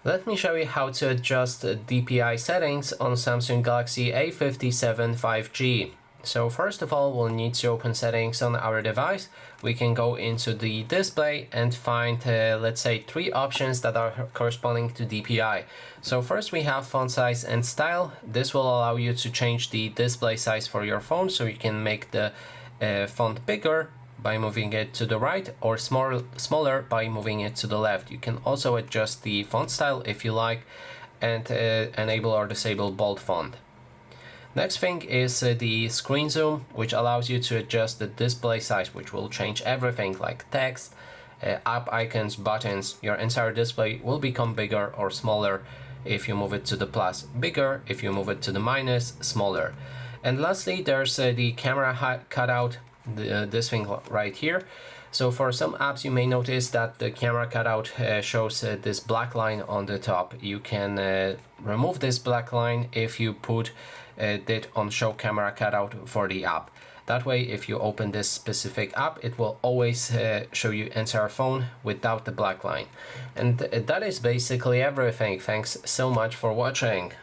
Let me show you how to adjust DPI settings on Samsung Galaxy A57 5G. So first of all, we'll need to open settings on our device. We can go into the display and find, let's say, three options that are corresponding to DPI. So first we have font size and style. This will allow you to change the display size for your phone, so you can make the font bigger by moving it to the right, or smaller by moving it to the left. You can also adjust the font style if you like, and enable or disable bold font. Next thing is the screen zoom, which allows you to adjust the display size, which will change everything like text, app icons, buttons. Your entire display will become bigger or smaller if you move it to the plus, bigger if you move it to the minus, smaller. And lastly, there's the camera cutout, this thing right here. So for some apps you may notice that the camera cutout shows this black line on the top. You can remove this black line if you put it on show camera cutout for the app. That way, if you open this specific app, it will always show you entire phone without the black line. And that is basically everything. Thanks so much for watching.